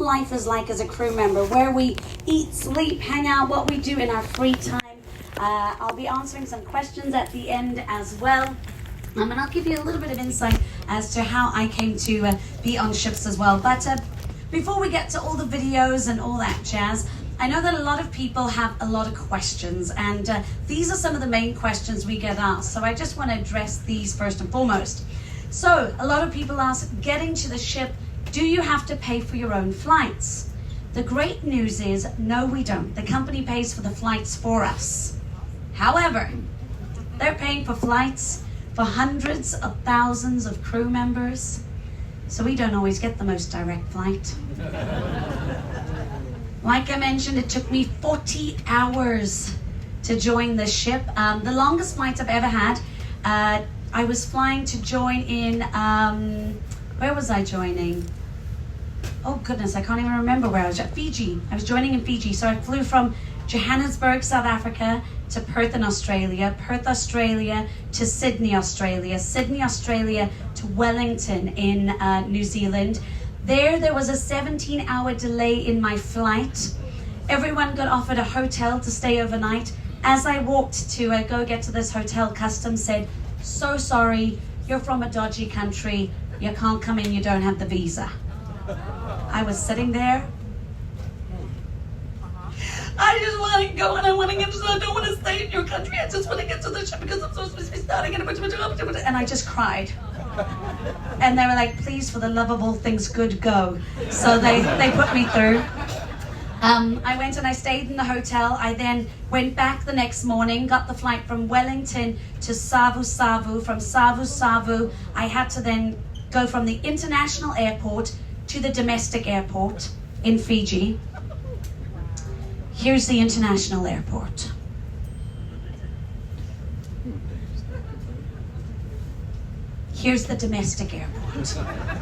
life is like as a crew member, where we eat, sleep, hang out, what we do in our free time. I'll be answering some questions at the end as well. And I'll give you a little bit of insight as to how I came to be on ships as well. But before we get to all the videos and all that jazz, I know that a lot of people have a lot of questions, and these are some of the main questions we get asked. So I just want to address these first and foremost. So a lot of people ask, getting to the ship, do you have to pay for your own flights? The great news is, no, we don't. The company pays for the flights for us. However, they're paying for flights for hundreds of thousands of crew members, so we don't always get the most direct flight. Like I mentioned, it took me 40 hours to join this ship. The longest flight I've ever had, I was flying to join in, where was I joining? Oh goodness, I can't even remember where I was at. Fiji. I was joining in Fiji. So I flew from Johannesburg, South Africa to Perth in Australia, Perth, Australia to Sydney, Australia, Sydney, Australia to Wellington in New Zealand. There was a 17-hour delay in my flight. Everyone got offered a hotel to stay overnight. As I walked to go get to this hotel, customs said, so sorry, you're from a dodgy country, you can't come in, you don't have the visa. I was sitting there. I just want to go and I want to get to, I don't want to stay in your country, I just want to get to the ship because I'm so supposed to be starting and I just cried. And they were like, please, for the lovable things good, go. So they put me through. I went and I stayed in the hotel. I then went back the next morning, got the flight from Wellington to Savu. From Savu, I had to then go from the international airport to the domestic airport in Fiji. Here's the international airport. Here's the domestic airport,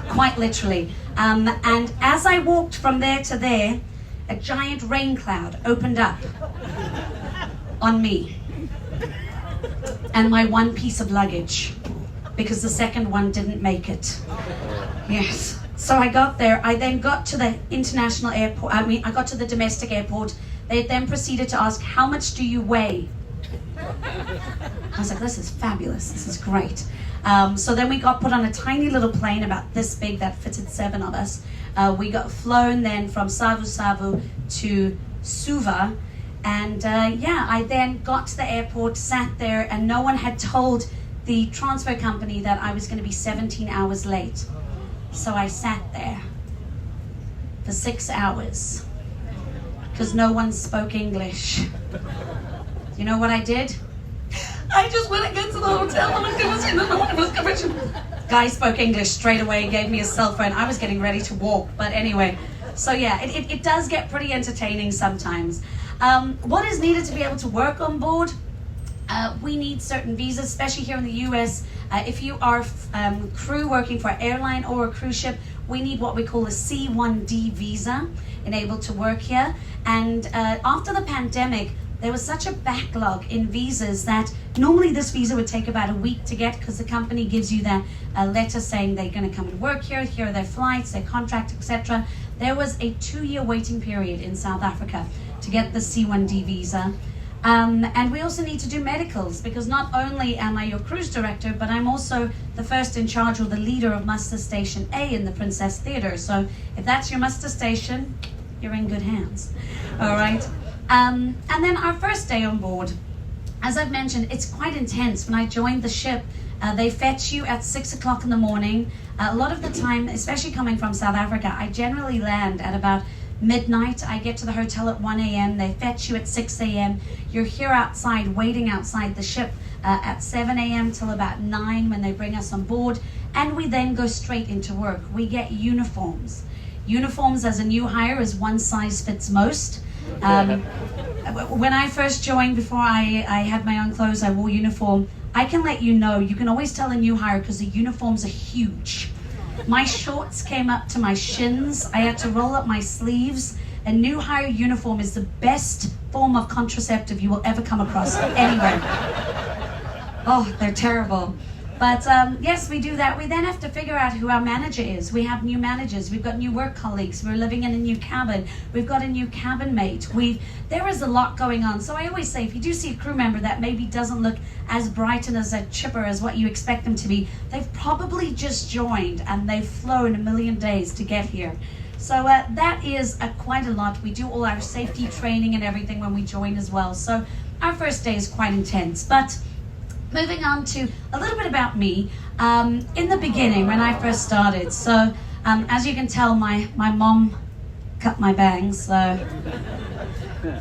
quite literally. And as I walked from there to there, a giant rain cloud opened up on me and my one piece of luggage, because the second one didn't make it. Yes. So I got there. I then got to the international airport. I got to the domestic airport. They then proceeded to ask, how much do you weigh? I was like, this is fabulous. This is great. So then we got put on a tiny little plane about this big that fitted 7 of us. We got flown then from Savu to Suva. And I then got to the airport, sat there, and no one had told the transfer company that I was going to be 17 hours late. So I sat there for 6 hours because no one spoke English. You know what I did? I just went and got to the hotel and no one was coming. Guy spoke English straight away, gave me a cell phone. I was getting ready to walk, but anyway. So yeah, it does get pretty entertaining sometimes. What is needed to be able to work on board? We need certain visas, especially here in the US. If you are crew working for an airline or a cruise ship, we need what we call a C1D visa enabled to work here. And after the pandemic, there was such a backlog in visas that normally this visa would take about a week to get, because the company gives you that letter saying they're going to come and work here, here are their flights, their contract, etc. There was a 2-year waiting period in South Africa to get the C1D visa. And we also need to do medicals, because not only am I your cruise director, but I'm also the first in charge or the leader of Muster Station A in the Princess Theatre. So if that's your muster station, you're in good hands. All right. And then our first day on board, as I've mentioned, it's quite intense. When I joined the ship, they fetch you at 6 o'clock in the morning. A lot of the time, especially coming from South Africa, I generally land at about midnight. I get to the hotel at 1 a.m. They fetch you at 6 a.m. You're here outside, waiting outside the ship at 7 a.m. till about 9 when they bring us on board. And we then go straight into work. We get uniforms. Uniforms as a new hire is one size fits most. When I first joined, before I had my own clothes, I wore uniform. I can let you know, you can always tell a new hire because the uniforms are huge. My shorts came up to my shins. I had to roll up my sleeves. A new hire uniform is the best form of contraceptive you will ever come across anywhere. Oh, they're terrible. But yes, we do that. We then have to figure out who our manager is. We have new managers. We've got new work colleagues. We're living in a new cabin. We've got a new cabin mate. There is a lot going on. So I always say, if you do see a crew member that maybe doesn't look as bright and as chipper as what you expect them to be, they've probably just joined and they've flown a million days to get here. So that is quite a lot. We do all our safety training and everything when we join as well. So our first day is quite intense. But moving on to a little bit about me. In the beginning, when I first started, so as you can tell, my mom cut my bangs, so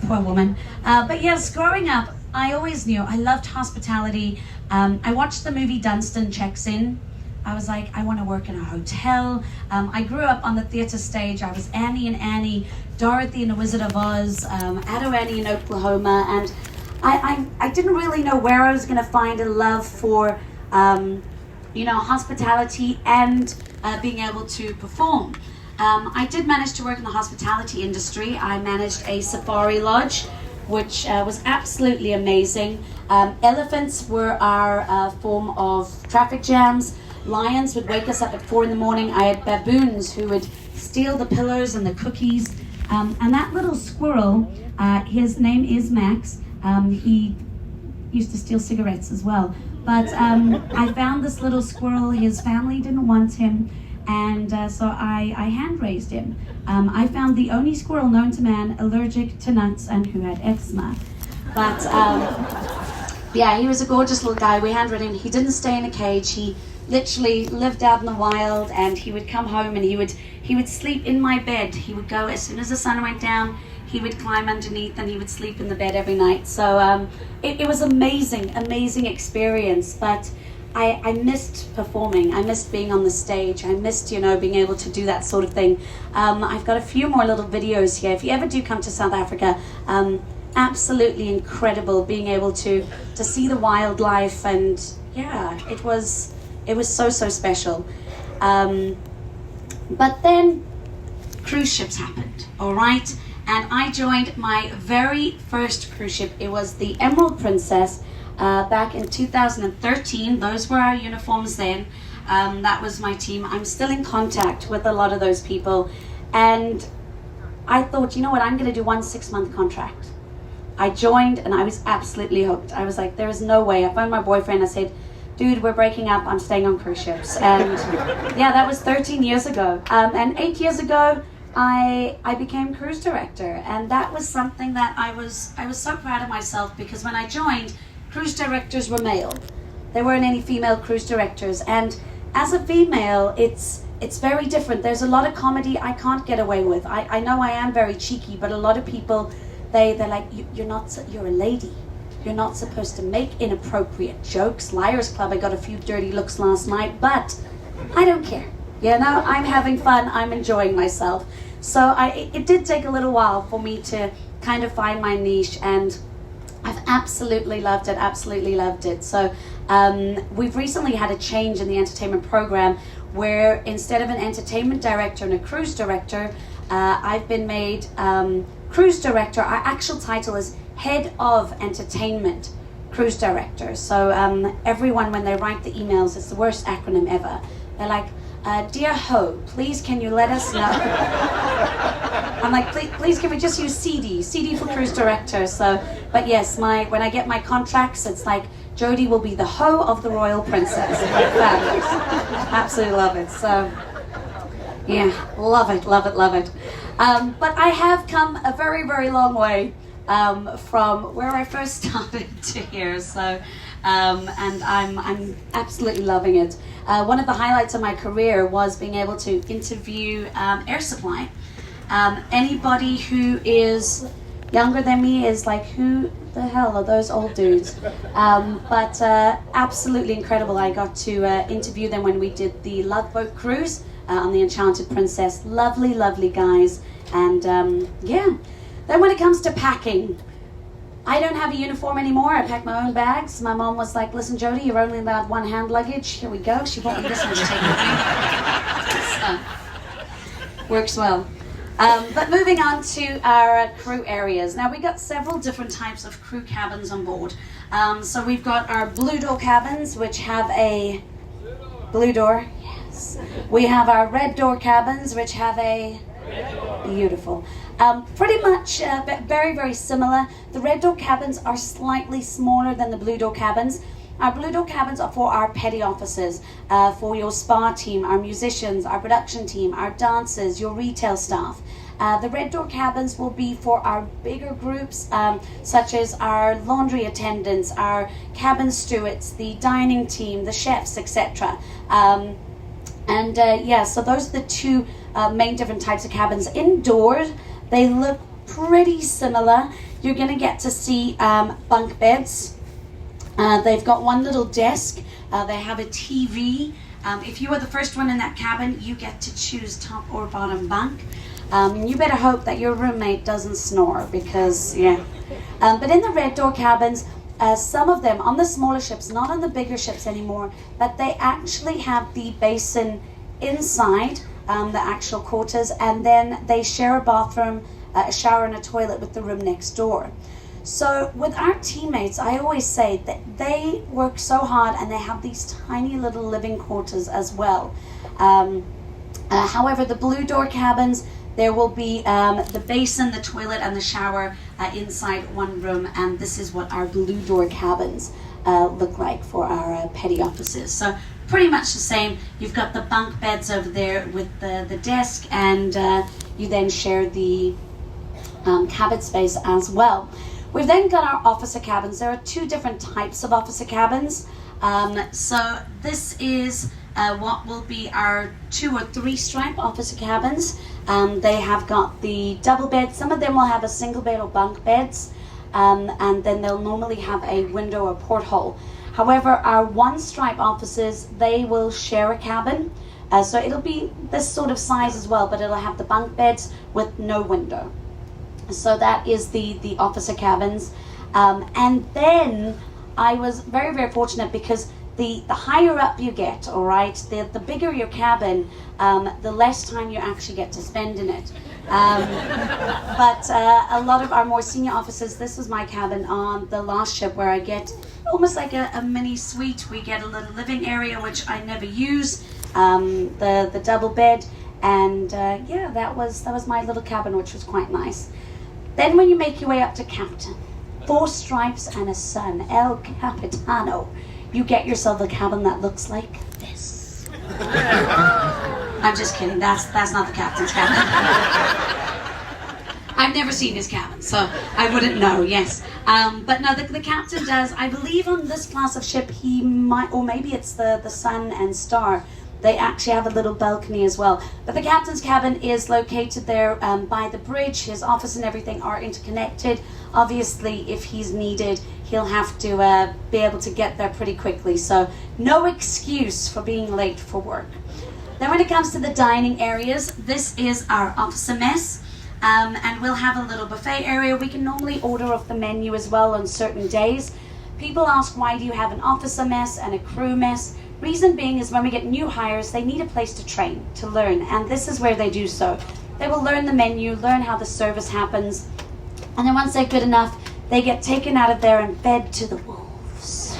poor woman. But yes, growing up, I always knew I loved hospitality. I watched the movie Dunstan Checks In. I was like, I want to work in a hotel. I grew up on the theater stage. I was Annie and Annie, Dorothy and the Wizard of Oz, Addo Annie in Oklahoma, and I didn't really know where I was going to find a love for, hospitality and being able to perform. I did manage to work in the hospitality industry. I managed a safari lodge, which was absolutely amazing. Elephants were our form of traffic jams. Lions would wake us up at 4 a.m. I had baboons who would steal the pillows and the cookies. And that little squirrel, his name is Max. He used to steal cigarettes as well. But I found this little squirrel. His family didn't want him. And so I hand-raised him. I found the only squirrel known to man allergic to nuts and who had eczema. But yeah, he was a gorgeous little guy. We hand-raised him. He didn't stay in a cage. He literally lived out in the wild, and he would come home and he would sleep in my bed. He would go as soon as the sun went down. He would climb underneath and he would sleep in the bed every night. So it was amazing experience. But I missed performing. I missed being on the stage. I missed, being able to do that sort of thing. I've got a few more little videos here. If you ever do come to South Africa, absolutely incredible being able to see the wildlife, and yeah, it was so special. But then cruise ships happened, all right? And I joined my very first cruise ship. It was the Emerald Princess back in 2013. Those were our uniforms then. That was my team. I'm still in contact with a lot of those people. And I thought, you know what, I'm going to do 1 6-month contract. I joined and I was absolutely hooked. I was like, there is no way. I phoned my boyfriend. I said, dude, we're breaking up. I'm staying on cruise ships. And yeah, that was 13 years ago. And 8 years ago, I became cruise director, and that was something that I was so proud of myself, because when I joined, cruise directors were male. There weren't any female cruise directors, and as a female, it's very different. There's a lot of comedy I can't get away with. I know I am very cheeky, but a lot of people they're like, you're a lady. You're not supposed to make inappropriate jokes. Liars Club, I got a few dirty looks last night, but I don't care. I'm having fun. I'm enjoying myself. So it did take a little while for me to kind of find my niche, and I've absolutely loved it. So we've recently had a change in the entertainment program, where instead of an entertainment director and a cruise director, I've been made cruise director. Our actual title is Head of Entertainment Cruise Director. So everyone, when they write the emails, it's the worst acronym ever. They're like, dear Ho, please can you let us know? I'm like, please can we just use CD for cruise director. So, but yes, when I get my contracts, it's like, Jody will be the Ho of the Royal Princess. Fabulous. Absolutely love it. So yeah, love it. But I have come a very, very long way from where I first started to here. So and I'm absolutely loving it. One of the highlights of my career was being able to interview Air Supply. Anybody who is younger than me is like, who the hell are those old dudes? But absolutely incredible. I got to interview them when we did the Love Boat cruise on the Enchanted Princess. Lovely guys. And yeah. Then when it comes to packing, I don't have a uniform anymore. I pack my own bags. My mom was like, listen, Jody, you're only allowed one hand luggage. Here we go. She bought me this one to take with me. So, works well. But moving on to our crew areas. Now we've got several different types of crew cabins on board. So we've got our blue door cabins, which have a blue door. Yes. We have our red door cabins, which have a beautiful. Pretty much very, very similar. The red door cabins are slightly smaller than the blue door cabins. Our blue door cabins are for our petty officers, for your spa team, our musicians, our production team, our dancers, your retail staff. The red door cabins will be for our bigger groups, such as our laundry attendants, our cabin stewards, the dining team, the chefs, etc. So those are the two main different types of cabins. Indoors, they look pretty similar. You're going to get to see bunk beds. They've got one little desk. They have a TV. If you are the first one in that cabin, you get to choose top or bottom bunk. You better hope that your roommate doesn't snore because, yeah. But in the red door cabins, some of them on the smaller ships, not on the bigger ships anymore, but they actually have the basin inside the actual quarters, and then they share a bathroom, a shower and a toilet with the room next door. So with our teammates, I always say that they work so hard and they have these tiny little living quarters as well. However, the blue door cabins, there will be the basin, the toilet and the shower inside one room, and this is what our blue door cabins look like for our petty officers. So pretty much the same. You've got the bunk beds over there with the desk, and you then share the cabin space as well. We've then got our officer cabins. There are two different types of officer cabins. So this is what will be our 2 or 3 stripe officer cabins. They have got the double bed. Some of them will have a single bed or bunk beds, and then they'll normally have a window or porthole. However, our 1 stripe officers, they will share a cabin. So it'll be this sort of size as well, but it'll have the bunk beds with no window. So that is the officer cabins. And then I was very, very fortunate because the higher up you get, all right, the bigger your cabin, the less time you actually get to spend in it. But a lot of our more senior officers, this was my cabin on the last ship where I get almost like a mini suite. We get a little living area, which I never use, the double bed, and yeah, that was my little cabin, which was quite nice. Then when you make your way up to captain, 4 stripes and a sun, El Capitano, you get yourself a cabin that looks like this. I'm just kidding, that's not the captain's cabin. I've never seen his cabin, so I wouldn't know, yes. But no, the captain does, I believe on this class of ship, he might, or maybe it's the Sun and Star, they actually have a little balcony as well. But the captain's cabin is located there by the bridge. His office and everything are interconnected. Obviously, if he's needed, he'll have to be able to get there pretty quickly. So no excuse for being late for work. Then when it comes to the dining areas, this is our officer mess. And we'll have a little buffet area. We can normally order off the menu as well on certain days. People ask, why do you have an officer mess and a crew mess? Reason being is when we get new hires, they need a place to train, to learn, and this is where they do so. They will learn the menu, learn how the service happens, and then once they're good enough, they get taken out of there and fed to the wolves.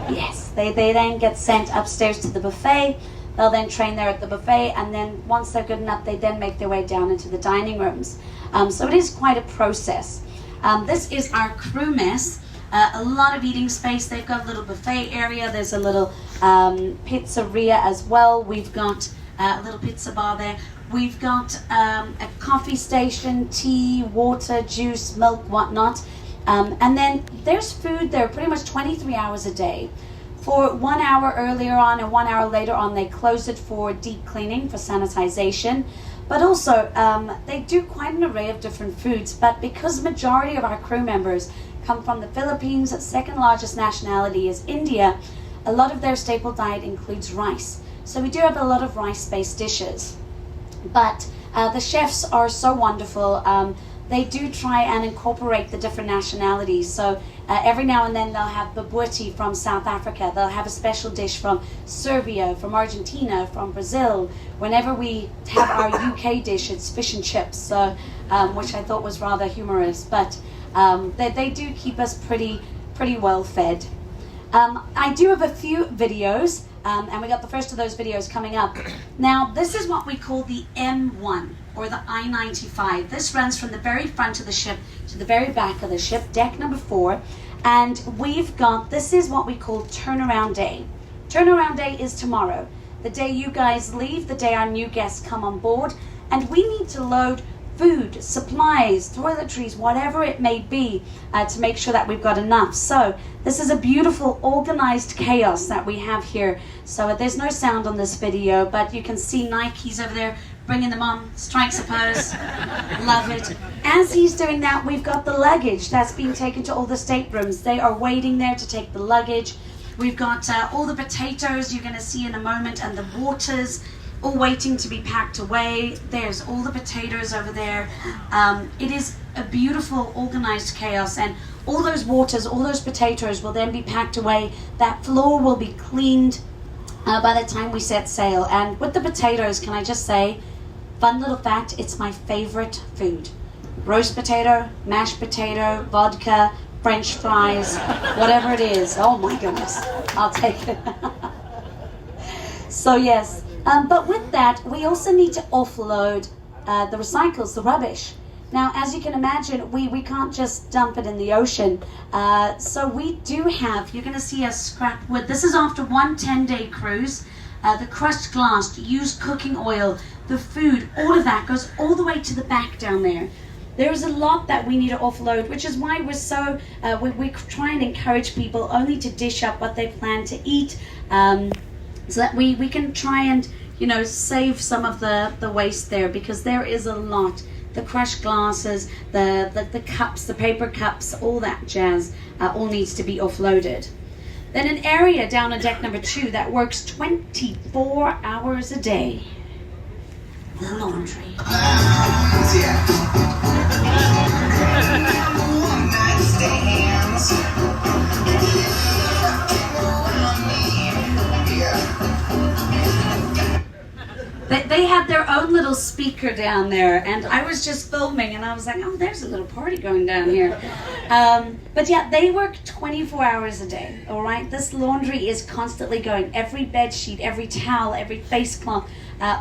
Yes, they then get sent upstairs to the buffet. They'll then train there at the buffet, and then once they're good enough, they then make their way down into the dining rooms. So it is quite a process. This is our crew mess. A lot of eating space. They've got a little buffet area. There's a little pizzeria as well. We've got a little pizza bar there. We've got a coffee station, tea, water, juice, milk, whatnot. And then there's food there pretty much 23 hours a day. For 1 hour earlier on and 1 hour later on, they close it for deep cleaning, for sanitization. But also, they do quite an array of different foods. But because the majority of our crew members come from the Philippines, second largest nationality is India, a lot of their staple diet includes rice. So we do have a lot of rice-based dishes. But the chefs are so wonderful. they do try and incorporate the different nationalities. So every now and then they'll have babuti from South Africa. They'll have a special dish from Serbia, from Argentina, from Brazil. Whenever we have our UK dish, it's fish and chips, so, which I thought was rather humorous. But they do keep us pretty well fed. I do have a few videos, and we got the first of those videos coming up. Now, this is what we call the M1, or the I-95. This runs from the very front of the ship to the very back of the ship, deck number 4. And we've got, this is what we call turnaround day. Turnaround day is tomorrow. The day you guys leave, the day our new guests come on board. And we need to load food, supplies, toiletries, whatever it may be, to make sure that we've got enough. So this is a beautiful organized chaos that we have here. So there's no sound on this video, but you can see Nike's over there bringing them on, strikes a pose. Love it. As he's doing that, we've got the luggage that's being taken to all the staterooms. They are waiting there to take the luggage. We've got all the potatoes you're going to see in a moment, and the waters all waiting to be packed away. There's all the potatoes over there. It is a beautiful organized chaos, and all those waters, all those potatoes will then be packed away. That floor will be cleaned by the time we set sail. And with the potatoes, can I just say, fun little fact, it's my favorite food. Roast potato, mashed potato, vodka, French fries, whatever it is. Oh my goodness, I'll take it. So yes, but with that, we also need to offload the recycles, the rubbish. Now, as you can imagine, we can't just dump it in the ocean. So we do have, you're going to see us scrap wood. This is after one 10-day cruise. The crushed glass, used cooking oil, the food, all of that goes all the way to the back down there. There is a lot that we need to offload, which is why we're so, we try and encourage people only to dish up what they plan to eat, so that we can try and, you know, save some of the waste there, because there is a lot. The crushed glasses, the cups, the paper cups, all that jazz, all needs to be offloaded. Then an area down on deck number 2 that works 24 hours a day. The laundry. They had their own little speaker down there, and I was just filming, and I was like, oh, there's a little party going down here. But yeah, they work 24 hours a day, all right? This laundry is constantly going. Every bed sheet, every towel, every face cloth,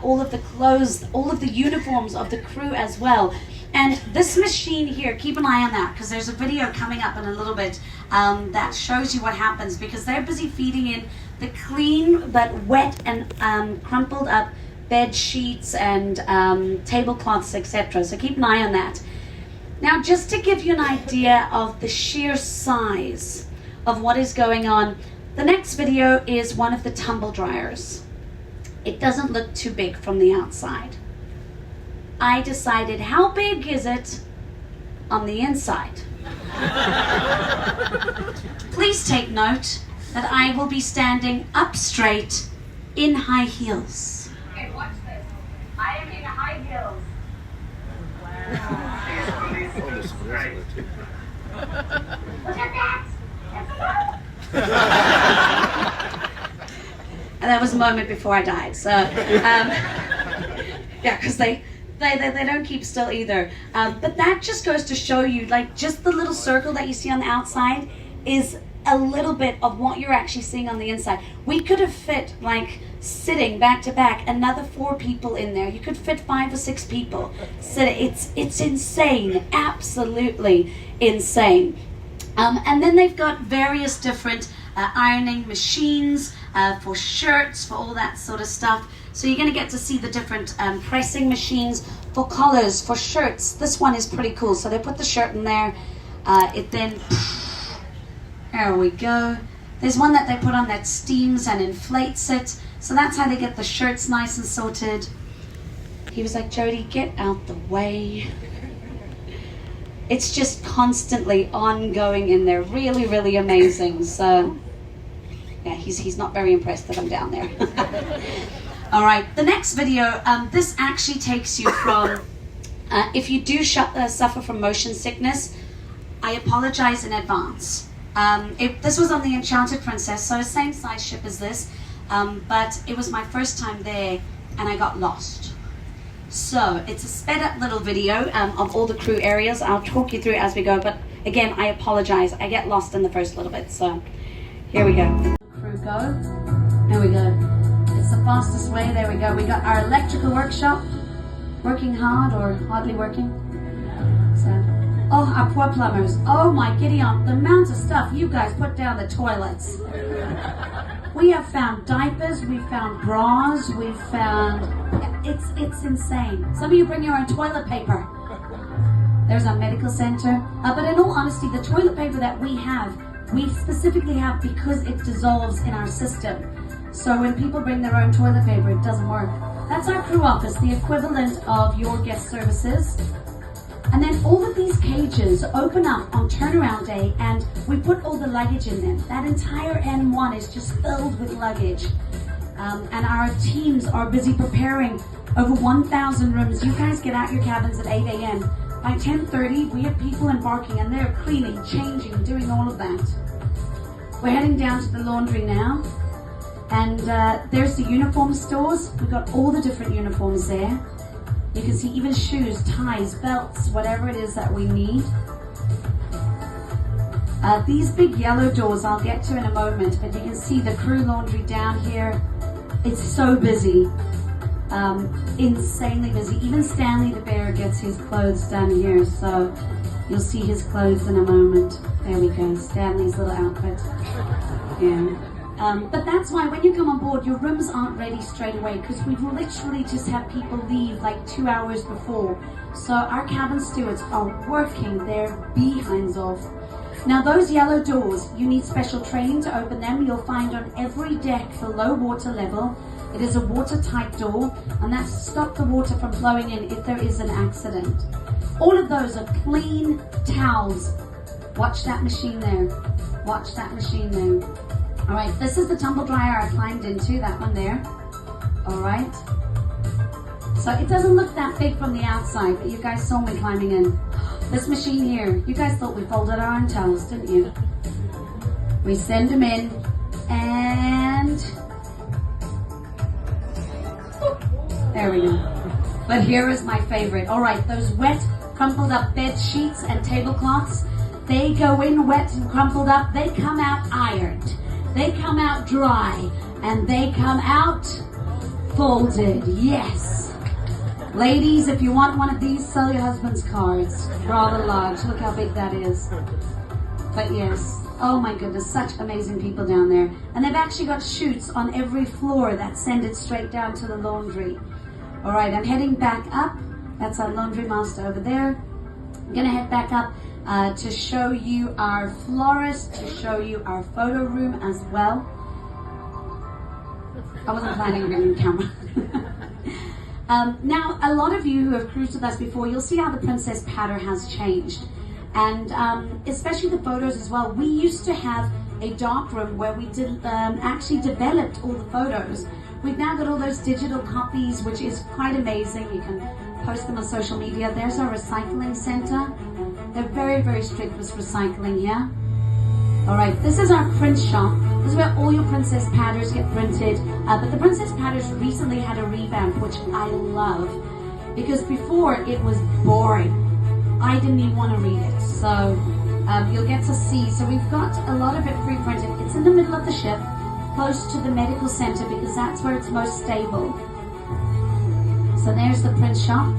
all of the clothes, all of the uniforms of the crew as well. And this machine here, keep an eye on that, because there's a video coming up in a little bit that shows you what happens, because they're busy feeding in the clean but wet and crumpled up bed sheets and tablecloths, etc. So keep an eye on that. Now, just to give you an idea of the sheer size of what is going on, the next video is one of the tumble dryers. It doesn't look too big from the outside. I decided, how big is it on the inside? Please take note that I will be standing up straight in high heels. Okay, watch this. I am in high heels. Wow. Look at that! And that was a moment before I died. So, yeah, because they don't keep still either. But that just goes to show you, like, just the little circle that you see on the outside is a little bit of what you're actually seeing on the inside. We could have fit, like, sitting back to back, another 4 people in there. You could fit 5 or 6 people. So it's insane, absolutely insane. And then they've got various different ironing machines for shirts, for all that sort of stuff. So you're going to get to see the different pressing machines for collars, for shirts. This one is pretty cool. So they put the shirt in there. It then, there we go. There's one that they put on that steams and inflates it. So that's how they get the shirts nice and sorted. He was like, Jody, get out the way. It's just constantly ongoing in there. Really, really amazing. So, yeah, he's not very impressed that I'm down there. All right, the next video, this actually takes you from If you do suffer from motion sickness, I apologize in advance. This was on the Enchanted Princess, so same size ship as this, but it was my first time there and I got lost. So it's a sped up little video of all the crew areas. I'll talk you through it as we go, but again, I apologize. I get lost in the first little bit, so here we go. Crew go. There we go. It's the fastest way. There we go. We got our electrical workshop. Working hard or hardly working. So, oh, our poor plumbers. Oh my giddy aunt, the amount of stuff you guys put down the toilets. We have found diapers, we've found bras, we've found, it's insane. Some of you bring your own toilet paper. There's our medical center. But in all honesty, the toilet paper that we specifically have because it dissolves in our system. So when people bring their own toilet paper, it doesn't work. That's our crew office, the equivalent of your guest services. And then all of these cages open up on turnaround day and we put all the luggage in them. That entire N1 is just filled with luggage. And our teams are busy preparing over 1,000 rooms. You guys get out your cabins at 8 a.m. By 10:30, we have people embarking and they're cleaning, changing, doing all of that. We're heading down to the laundry now. And there's the uniform stores. We've got all the different uniforms there. You can see even shoes, ties, belts, whatever it is that we need. These big yellow doors I'll get to in a moment, but you can see the crew laundry down here. It's so busy, insanely busy. Even Stanley the bear gets his clothes done here, so you'll see his clothes in a moment. There we go, Stanley's little outfit. Yeah. But that's why when you come on board, your rooms aren't ready straight away because we've literally just had people leave like 2 hours before. So our cabin stewards are working their behinds off. Now those yellow doors, you need special training to open them. You'll find on every deck for low water level. It is a watertight door and that's to stop the water from flowing in if there is an accident. All of those are clean towels. Watch that machine there. Watch that machine there. All right, this is the tumble dryer I climbed into, that one there. All right. So it doesn't look that big from the outside, but you guys saw me climbing in. This machine here, you guys thought we folded our own towels, didn't you? We send them in and there we go. But here is my favorite. All right, those wet, crumpled up bed sheets and tablecloths, they go in wet and crumpled up, they come out ironed. They come out dry and they come out folded. Yes. Ladies, if you want one of these, sell your husband's cards. Rather large. Look how big that is. But yes. Oh my goodness, such amazing people down there. And they've actually got chutes on every floor that send it straight down to the laundry. All right, I'm heading back up. That's our laundry master over there. I'm gonna head back up to show you our florist, to show you our photo room as well. I wasn't planning on getting a camera. Now, a lot of you who have cruised with us before, you'll see how the Princess pattern has changed. And especially the photos as well. We used to have a dark room where we actually developed all the photos. We've now got all those digital copies, which is quite amazing. You can post them on social media. There's our recycling center. They're very, very strict with recycling here. All right, this is our print shop. This is where all your princess patterns get printed. But the princess patterns recently had a revamp, which I love. Because before, it was boring. I didn't even want to read it. So you'll get to see. So we've got a lot of it pre-printed. It's in the middle of the ship, close to the medical center, because that's where it's most stable. So there's the print shop.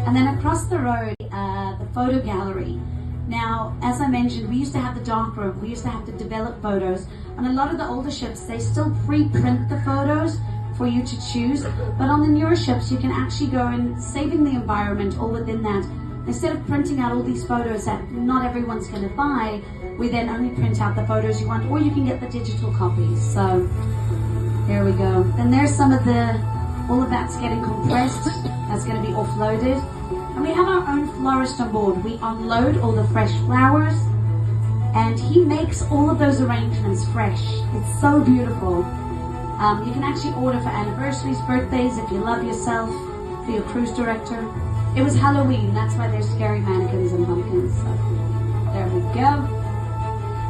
And then across the road, the photo gallery. Now, as I mentioned, we used to have the dark room. We used to have to develop photos. And a lot of the older ships, they still pre-print the photos for you to choose. But on the newer ships, you can actually go and saving the environment all within that. Instead of printing out all these photos that not everyone's going to buy, we then only print out the photos you want, or you can get the digital copies. So, there we go. Then there's some of all of that's getting compressed. That's going to be offloaded. And we have our own florist on board. We unload all the fresh flowers, and he makes all of those arrangements fresh. It's so beautiful. You can actually order for anniversaries, birthdays, if you love yourself, for your cruise director. It was Halloween, that's why there's scary mannequins and pumpkins. So there we go.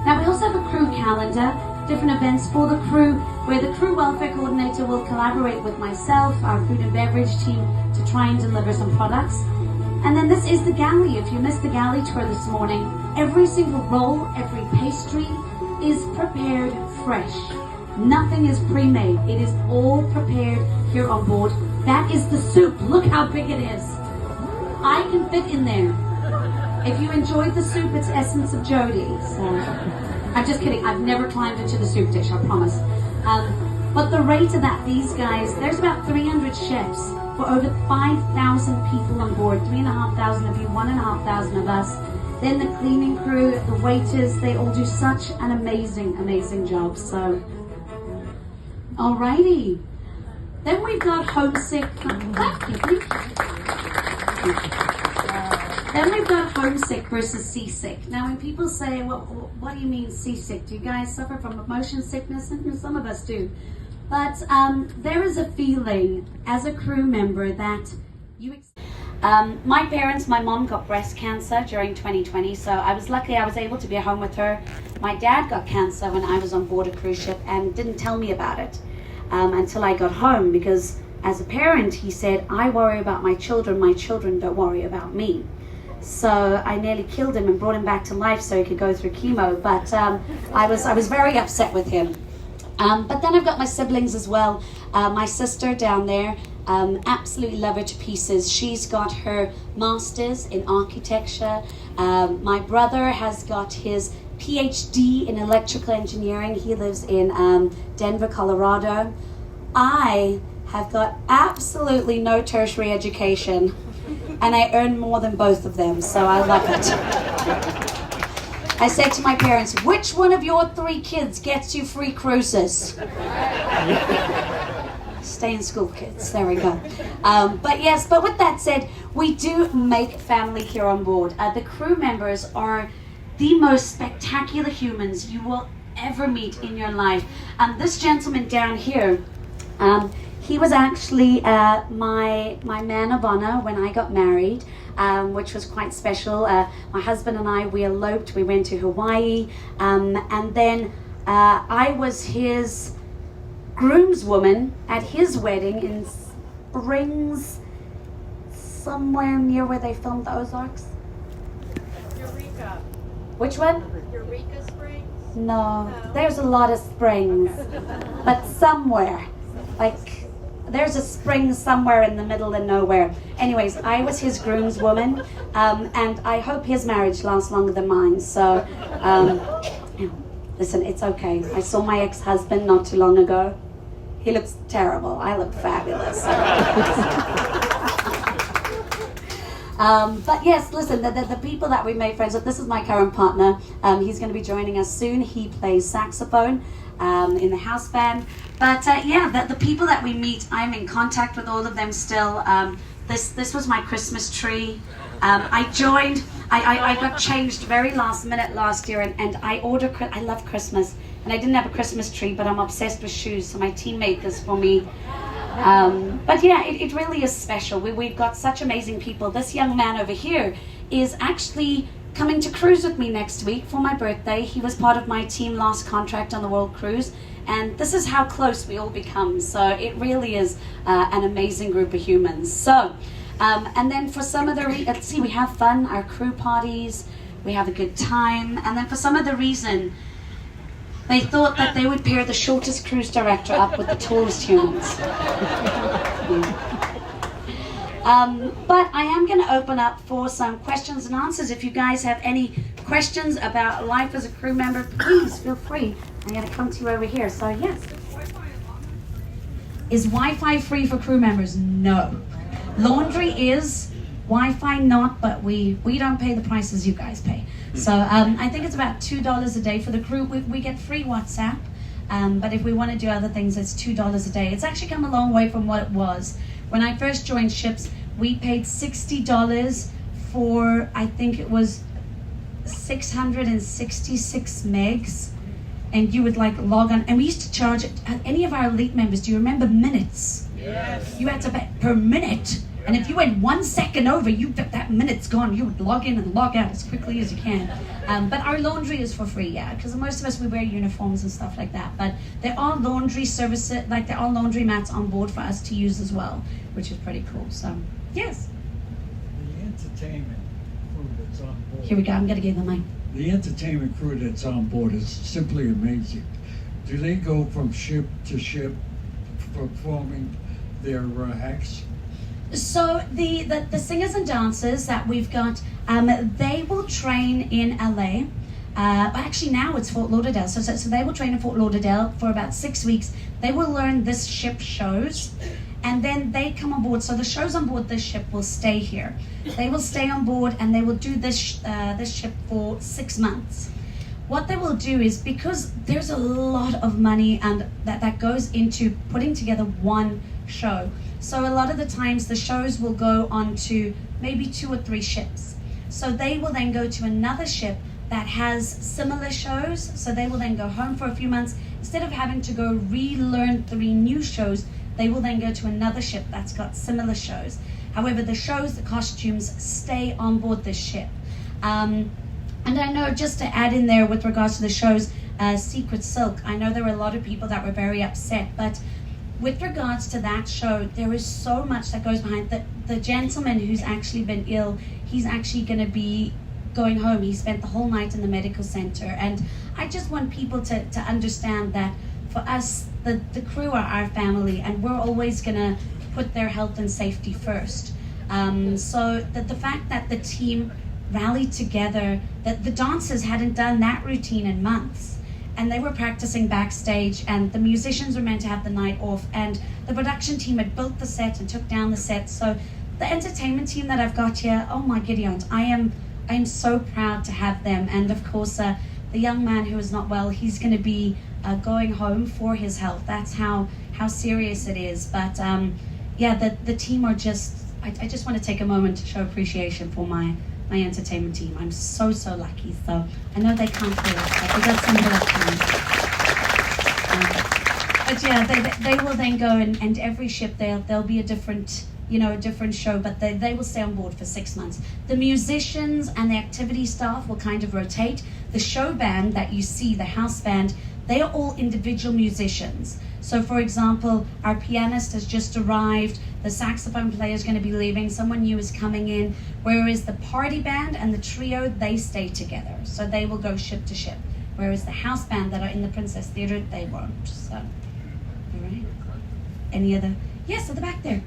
Now we also have a crew calendar, different events for the crew, where the crew welfare coordinator will collaborate with myself, our food and beverage team, to try and deliver some products. And then this is the galley. If you missed the galley tour this morning, every single roll, every pastry is prepared fresh. Nothing is pre-made. It is all prepared here on board. That is the soup. Look how big it is. I can fit in there. If you enjoyed the soup, it's Essence of Jody. So, I'm just kidding. I've never climbed into the soup dish, I promise. But the rate of that, these guys, there's about 300 chefs for over 5,000 people on board. 3,500 of you, 1,500 of us. Then the cleaning crew, the waiters, they all do such an amazing, amazing job. So, alrighty. Then we've got homesick. Thank you. Then we've got homesick versus seasick. Now, when people say, well, what do you mean seasick? Do you guys suffer from motion sickness? And some of us do. But there is a feeling as a crew member that you... my parents, my mom got breast cancer during 2020, so I was lucky I was able to be at home with her. My dad got cancer when I was on board a cruise ship and didn't tell me about it until I got home, because as a parent, he said, I worry about my children don't worry about me. So I nearly killed him and brought him back to life so he could go through chemo, but I was very upset with him. But then I've got my siblings as well. My sister down there, absolutely love her to pieces. She's got her master's in architecture. My brother has got his PhD in electrical engineering. He lives in Denver, Colorado. I have got absolutely no tertiary education, and I earn more than both of them, so I love it. I said to my parents, which one of your 3 kids gets you free cruises? Stay in school, kids. There we go. But with that said, we do make family here on board. The crew members are the most spectacular humans you will ever meet in your life. This gentleman down here, he was actually my man of honor when I got married, which was quite special. My husband and I, we eloped. We went to Hawaii, and then I was his groomswoman at his wedding in Springs, somewhere near where they filmed the Ozarks. Eureka. Which one? Eureka Springs? No, there's a lot of springs, but somewhere, like, there's a spring somewhere in the middle of nowhere. Anyways, I was his groomswoman, and I hope his marriage lasts longer than mine. So, listen, it's okay. I saw my ex-husband not too long ago. He looks terrible. I look fabulous. But yes, listen, the people that we made friends with, this is my current partner. He's going to be joining us soon. He plays saxophone in the house band. But the people that we meet, I'm in contact with all of them still. This was my Christmas tree. I got changed very last minute last year, and I love Christmas. And I didn't have a Christmas tree, but I'm obsessed with shoes, so my team made this for me. But yeah, it really is special. We've got such amazing people. This young man over here is actually coming to cruise with me next week for my birthday. He was part of my team last contract on the World Cruise, and this is how close we all become. So it really is an amazing group of humans. So, and then for some of the, let's see, we have fun, our crew parties, we have a good time, and then for some of the reason, they thought that they would pair the shortest cruise director up with the tallest humans. But I am going to open up for some questions and answers. If you guys have any questions about life as a crew member, please feel free. I'm going to come to you over here. So yes. Is Wi-Fi free for crew members? No. Laundry is, Wi-Fi not, but we don't pay the prices you guys pay. So I think it's about $2 a day for the crew. We get free WhatsApp, but if we want to do other things, it's $2 a day. It's actually come a long way from what it was. When I first joined ships, we paid $60 for, I think it was 666 megs, and you would like log on, and we used to charge any of our elite members, do you remember minutes? Yes. You had to pay per minute. And if you went 1 second over, that minute's gone. You would log in and log out as quickly as you can. But our laundry is for free, yeah, because most of us, we wear uniforms and stuff like that. But there are laundry services, like there are laundry mats on board for us to use as well, which is pretty cool. So, yes. The entertainment crew that's on board. Here we go. I'm going to give them mic. The entertainment crew that's on board is simply amazing. Do they go from ship to ship performing their acts? So the singers and dancers that we've got, they will train in LA. Actually now it's Fort Lauderdale. So they will train in Fort Lauderdale for about 6 weeks. They will learn this ship shows, and then they come on board. So the shows on board this ship will stay here. They will stay on board and they will do this ship for 6 months. What they will do is, because there's a lot of money and that goes into putting together one show. So a lot of the times the shows will go on to maybe 2 or 3 ships. So they will then go to another ship that has similar shows. So they will then go home for a few months. Instead of having to go relearn 3 new shows, they will then go to another ship that's got similar shows. However, the shows, the costumes stay on board this ship. And I know, just to add in there with regards to the shows, Secret Silk, I know there were a lot of people that were very upset, but with regards to that show, there is so much that goes behind. The gentleman who's actually been ill, he's actually going to be going home. He spent the whole night in the medical center. And I just want people to understand that for us, the crew are our family, and we're always going to put their health and safety first. So the fact that the team rallied together, that the dancers hadn't done that routine in months, and they were practicing backstage, and the musicians were meant to have the night off, and the production team had built the set and took down the set. So the entertainment team that I've got here, oh my Gideon, I am so proud to have them. And of course the young man who is not well, he's going to be going home for his health. That's how serious it is. But yeah, the team are just, I just want to take a moment to show appreciation for my entertainment team. I'm so lucky. So I know they can't hear us, but we got some but yeah, they will then go, and every ship there'll be a different show, but they will stay on board for 6 months. The musicians and the activity staff will kind of rotate. The show band that you see, the house band, they are all individual musicians. So for example, our pianist has just arrived, the saxophone player is going to be leaving, someone new is coming in, whereas the party band and the trio, they stay together. So they will go ship to ship. Whereas the house band that are in the Princess Theatre, they won't. So, all right. Any other? Yes, at the back there.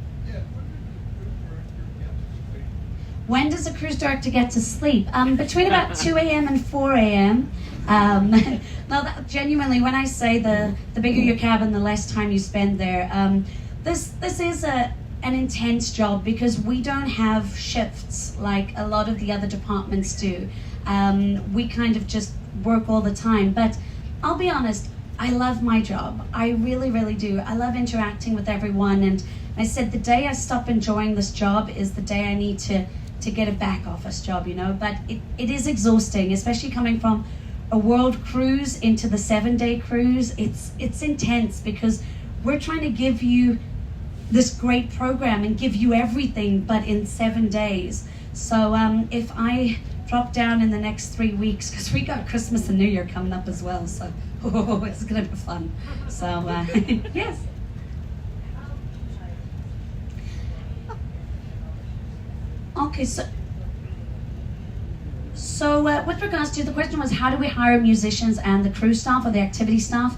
When does a cruise director get to sleep? Between about 2 a.m. and 4 a.m. No, genuinely, when I say the bigger your cabin, the less time you spend there. This is an intense job, because we don't have shifts like a lot of the other departments do. We kind of just work all the time. But I'll be honest, I love my job. I really do. I love interacting with everyone. And I said the day I stop enjoying this job is the day I need to get a back office job, but it is exhausting, especially coming from a world cruise into the 7-day cruise. It's intense, because we're trying to give you this great program and give you everything, but in 7 days. So if I drop down in the next 3 weeks, because we got Christmas and New Year coming up as well, so it's gonna be fun. So yes. Okay, so with regards to, the question was, how do we hire musicians and the crew staff or the activity staff?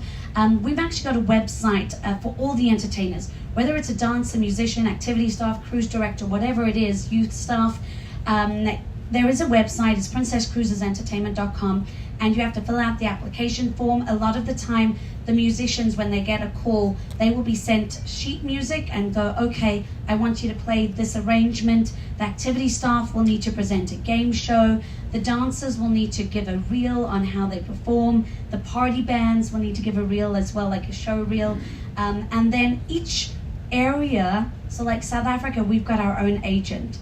We've actually got a website for all the entertainers, whether it's a dancer, musician, activity staff, cruise director, whatever it is, youth staff. There is a website, it's princesscruisesentertainment.com, and you have to fill out the application form. A lot of the time, the musicians, when they get a call, they will be sent sheet music and go, okay, I want you to play this arrangement. The activity staff will need to present a game show. The dancers will need to give a reel on how they perform. The party bands will need to give a reel as well, like a show reel. And then each area, so like South Africa, we've got our own agent.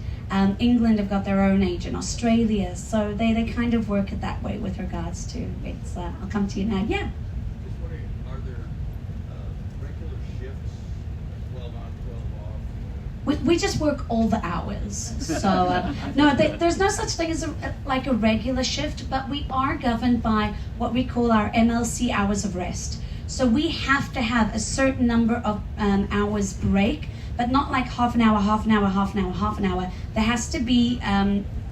England have got their own agent, Australia, so they kind of work it that way with regards to it. I'll come to you now. Yeah. Just wondering, are there regular shifts, 12 on, 12 off? We just work all the hours. So no, there's no such thing as like a regular shift, but we are governed by what we call our MLC hours of rest. So we have to have a certain number of hours break, but not like half an hour, half an hour, half an hour, half an hour. There has to be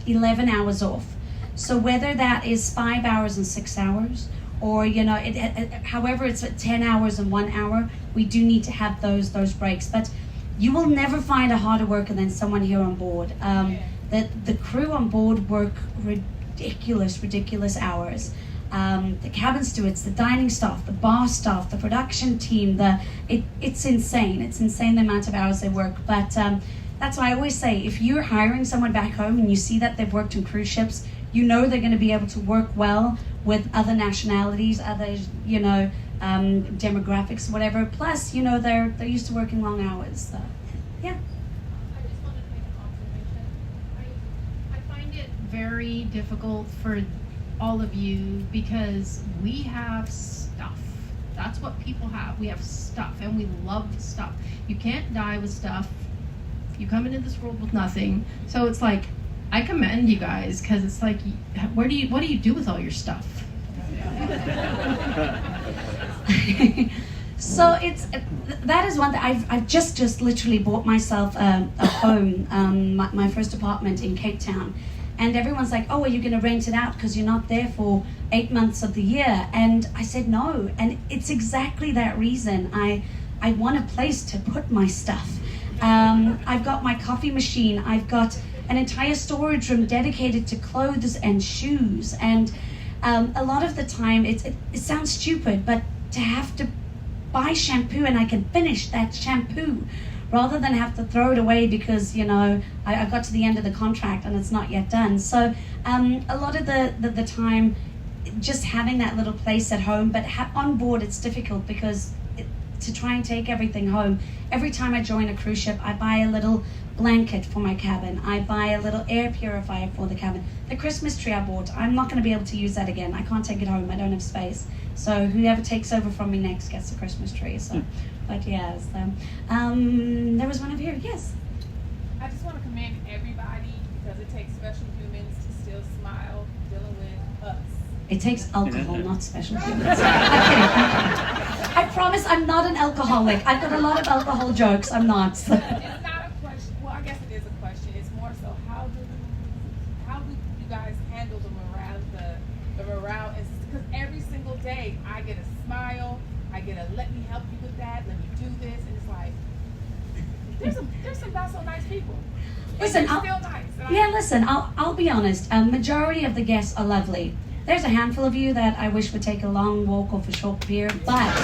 11 hours off. So whether that is 5 hours and 6 hours, or however it's 10 hours and 1 hour, we do need to have those breaks. But you will never find a harder worker than someone here on board. The crew on board work ridiculous hours. The cabin stewards, the dining staff, the bar staff, the production team, it's insane. It's insane the amount of hours they work. But that's why I always say, if you're hiring someone back home and you see that they've worked on cruise ships, you know they're going to be able to work well with other nationalities, other demographics, whatever. Plus, they're used to working long hours. So, yeah. I just wanted to make an observation. I find it very difficult for all of you because we have stuff. That's what people have. We have stuff, and we love stuff. You can't die with stuff. You come into this world with nothing. So it's like, I commend you guys, because it's like, what do you do with all your stuff? So that is one that I've just literally bought myself a home, my first apartment in Cape Town, and everyone's like, oh, are you going to rent it out because you're not there for 8 months of the year? And I said no, and it's exactly that reason. I want a place to put my stuff. I've got my coffee machine. I've got an entire storage room dedicated to clothes and shoes. And a lot of the time, it sounds stupid, but to have to buy shampoo and I can finish that shampoo rather than have to throw it away because, I got to the end of the contract and it's not yet done. So a lot of the time, just having that little place at home, but on board it's difficult because to try and take everything home. Every time I join a cruise ship, I buy a little blanket for my cabin. I buy a little air purifier for the cabin. The Christmas tree I bought, I'm not going to be able to use that again. I can't take it home. I don't have space. So whoever takes over from me next gets the Christmas tree. So, but yes, there was one over here. Yes. I just want to commend everybody because it takes special humans to still smile dealing with us. It takes alcohol, not special humans. I promise I'm not an alcoholic. I've got a lot of alcohol jokes. I'm not. It's not a question. Well, I guess it is a question. It's more so how do you guys handle the morale, the morale? Because every single day I get a smile. I get a let me help you with that. Let me do this, and it's like there's some not so nice people. Listen, still nice. Listen. I'll be honest. A majority of the guests are lovely. There's a handful of you that I wish would take a long walk off a short beer, but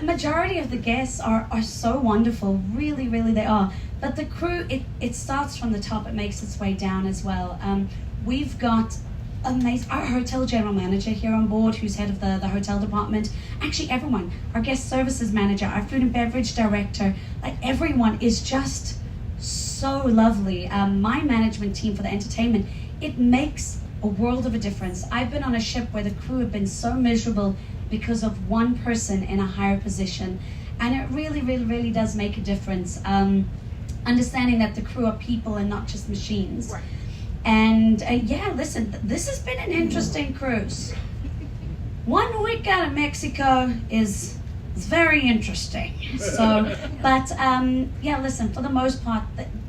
majority of the guests are so wonderful, really, really they are. But the crew, it starts from the top, it makes its way down as well. We've got amazing, our hotel general manager here on board, who's head of the hotel department, actually everyone, our guest services manager, our food and beverage director, like everyone is just so lovely. My management team for the entertainment, it makes a world of a difference. I've been on a ship where the crew have been so miserable because of one person in a higher position, and it really, really, really does make a difference. Understanding that the crew are people and not just machines. Right. And listen, this has been an interesting cruise. 1 week out of Mexico is very interesting. So, but listen, for the most part,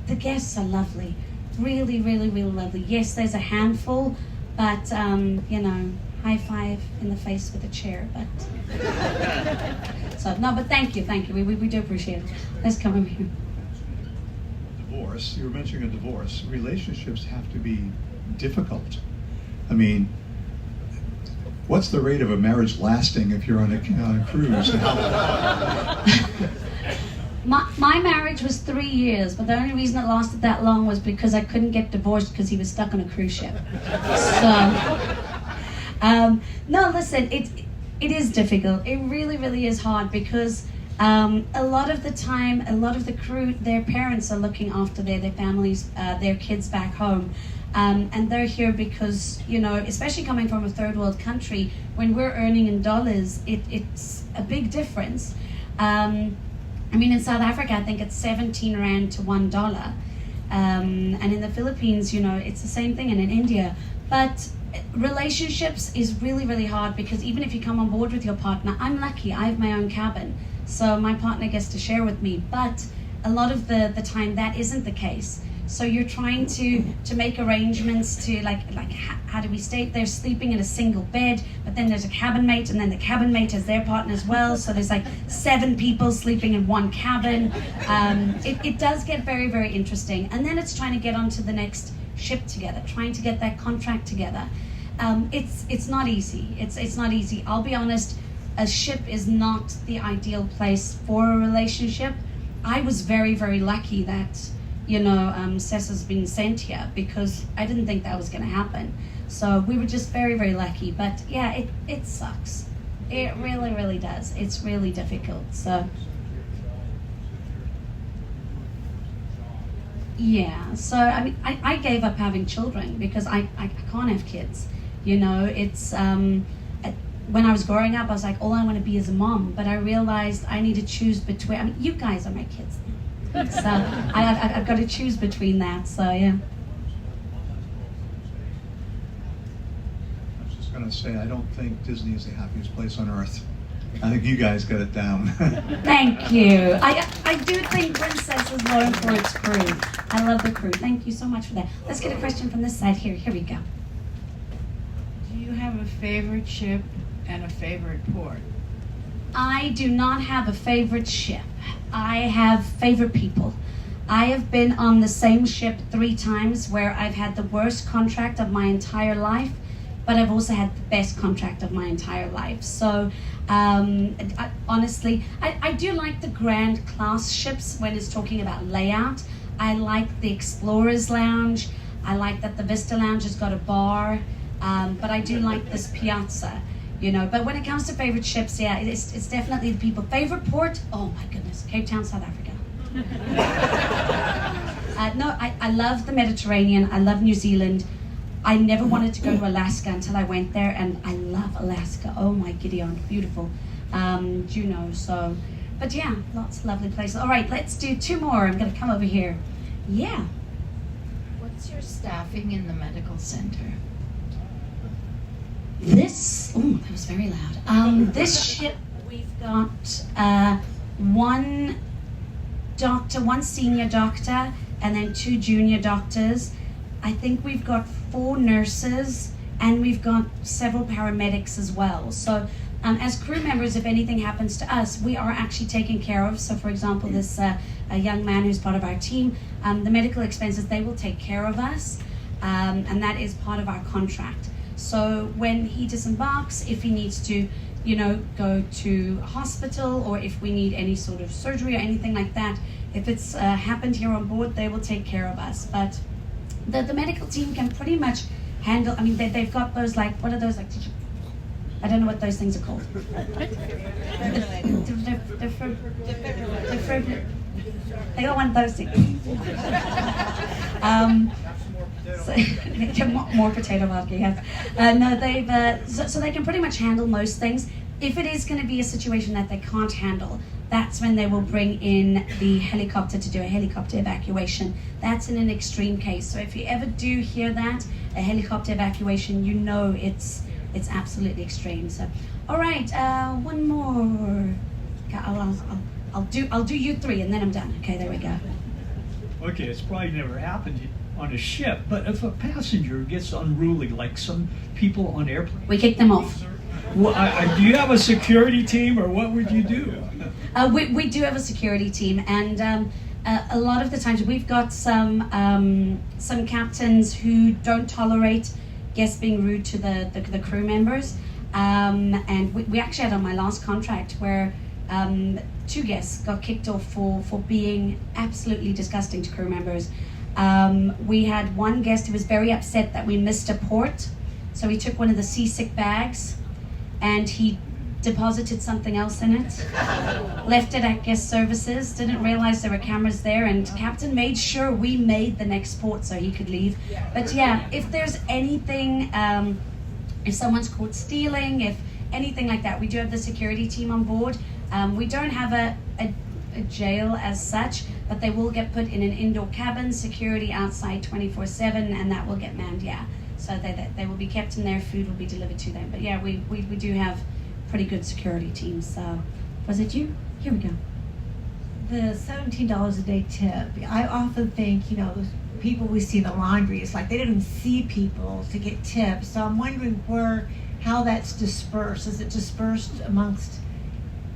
the guests are lovely. Really, really, really lovely. Yes, there's a handful, but high five in the face with a chair. But so no, but thank you. We do appreciate it. Let's come over here. Divorce. You were mentioning a divorce. Relationships have to be difficult. I mean, what's the rate of a marriage lasting if you're on a cruise? My marriage was 3 years, but the only reason it lasted that long was because I couldn't get divorced because he was stuck on a cruise ship. So, no, listen, it is difficult. It really, really is hard because a lot of the time, a lot of the crew, their parents are looking after their families, their kids back home. And they're here because, especially coming from a third world country, when we're earning in dollars, it's a big difference. I mean, in South Africa, I think it's 17 rand to $1. And in the Philippines, you know, it's the same thing, and in India. But relationships is really, really hard, because even if you come on board with your partner, I'm lucky, I have my own cabin. So my partner gets to share with me. But a lot of the time that isn't the case. So you're trying to make arrangements to like how do we stay? They're sleeping in a single bed, but then there's a cabin mate, and then the cabin mate has their partner as well. So there's like 7 people sleeping in one cabin. It does get very, very interesting. And then it's trying to get onto the next ship together, trying to get that contract together. It's not easy. It's not easy. I'll be honest. A ship is not the ideal place for a relationship. I was very, very lucky that, you know, Cessa's been sent here, because I didn't think that was going to happen. So we were just very, very lucky. But yeah, it sucks. It really, really does. It's really difficult. So yeah. So I mean, I gave up having children because I can't have kids. You know, it's when I was growing up, I was like, all I want to be is a mom. But I realized I need to choose between. I mean, you guys are my kids. So I've got to choose between that. So yeah. I was just going to say, I don't think Disney is the happiest place on earth. I think you guys got it down. Thank you. I do think Princess is known for its crew. I love the crew. Thank you so much for that. Let's get a question from this side here. Here we go. Do you have a favorite ship and a favorite port? I do not have a favorite ship. I have favorite people. I have been on the same ship 3 times where I've had the worst contract of my entire life, but I've also had the best contract of my entire life. So honestly, I do like the grand class ships when it's talking about layout. I like the Explorer's Lounge. I like that the Vista Lounge has got a bar, but I do like this Piazza. You know, but when it comes to favorite ships, yeah, it's definitely the people. Favorite port? Oh my goodness, Cape Town, South Africa. No, I love the Mediterranean. I love New Zealand. I never wanted to go to Alaska until I went there, and I love Alaska. Oh my Gideon, beautiful. Juneau, so, but yeah, lots of lovely places. All right, let's do 2 more. I'm gonna come over here. Yeah. What's your staffing in the medical center? This, oh, that was very loud. This ship, we've got 1 doctor, 1 senior doctor, and then 2 junior doctors. I think we've got 4 nurses, and we've got several paramedics as well. So as crew members, if anything happens to us, we are actually taken care of. So for example, this a young man who's part of our team, the medical expenses, they will take care of us, and that is part of our contract. So when he disembarks, if he needs to, you know, go to hospital, or if we need any sort of surgery or anything like that, if it's happened here on board, they will take care of us. But the medical team can pretty much handle, I mean, they've got those, like, what are those, like, I don't know what those things are called. They got one of those things. So, more potato vodka, yes. No, they've so they can pretty much handle most things. If it is going to be a situation that they can't handle, that's when they will bring in the helicopter to do a helicopter evacuation. That's in an extreme case. So if you ever do hear that, a helicopter evacuation, you know it's absolutely extreme. So, all right, 1 more. I'll do you 3, and then I'm done. Okay, there we go. Okay, it's probably never happened on a ship, but if a passenger gets unruly, like some people on airplanes, we kick them off. Well, do you have a security team, or what would you do? We do have a security team, and a lot of the times we've got some captains who don't tolerate guests being rude to the crew members, and we actually had on my last contract where 2 guests got kicked off for being absolutely disgusting to crew members. We had 1 guest who was very upset that we missed a port, so he took one of the seasick bags and he deposited something else in it, left it at guest services, didn't realize there were cameras there, and captain made sure we made the next port so he could leave. But yeah, if there's anything, if someone's caught stealing, if anything like that, we do have the security team on board. We don't have a jail as such, but they will get put in an indoor cabin, security outside 24/7, and that will get manned, yeah. So they will be kept in there, food will be delivered to them. But yeah, we do have pretty good security teams. So, was it you? Here we go. The $17 a day tip, I often think, you know, those people we see in the laundry, it's like they didn't see people to get tips. So I'm wondering how that's dispersed. Is it dispersed amongst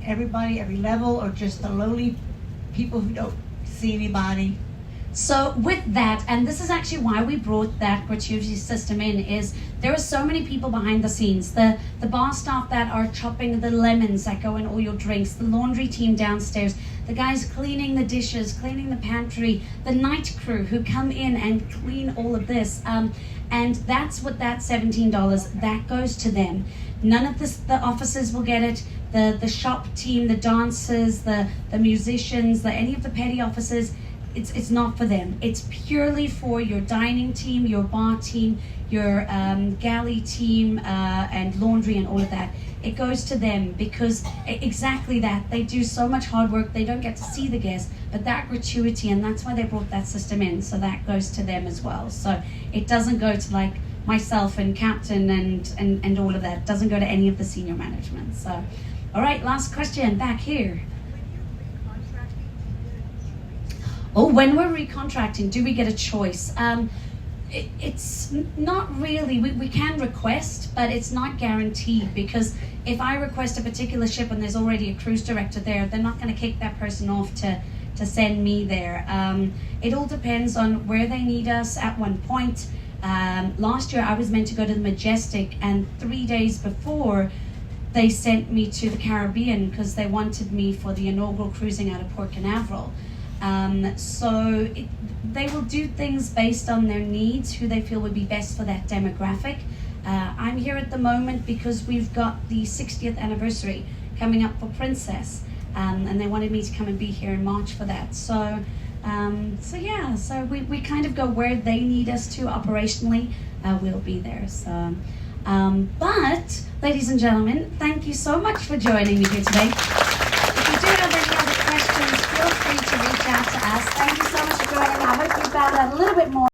everybody, every level, or just the lowly people who don't see anybody? So with that, and this is actually why we brought that gratuity system in, is there are so many people behind the scenes. The bar staff that are chopping the lemons that go in all your drinks, the laundry team downstairs, the guys cleaning the dishes, cleaning the pantry, the night crew who come in and clean all of this. And that's what that $17, that goes to them. None of the officers will get it. The shop team, the dancers, the musicians, any of the petty officers, it's not for them. It's purely for your dining team, your bar team, your galley team, and laundry and all of that. It goes to them because exactly that. They do so much hard work. They don't get to see the guests, but that gratuity, and that's why they brought that system in. So that goes to them as well. So it doesn't go to like myself and captain and all of that. It doesn't go to any of the senior management. So, all right, last question back here. Oh, when we're recontracting, do we get a choice? It's not really. We can request, but it's not guaranteed, because if I request a particular ship and there's already a cruise director there, they're not going to kick that person off to send me there. It all depends on where they need us at one point. Last year I was meant to go to the Majestic, and 3 days before they sent me to the Caribbean because they wanted me for the inaugural cruising out of Port Canaveral. They will do things based on their needs, who they feel would be best for that demographic. I'm here at the moment because we've got the 60th anniversary coming up for Princess, and they wanted me to come and be here in March for that. So we kind of go where they need us to operationally. We'll be there. So, but ladies and gentlemen, thank you so much for joining me here today. If you do have any other questions, feel free to reach out to us. Thank you so much for joining. I hope you found out a little bit more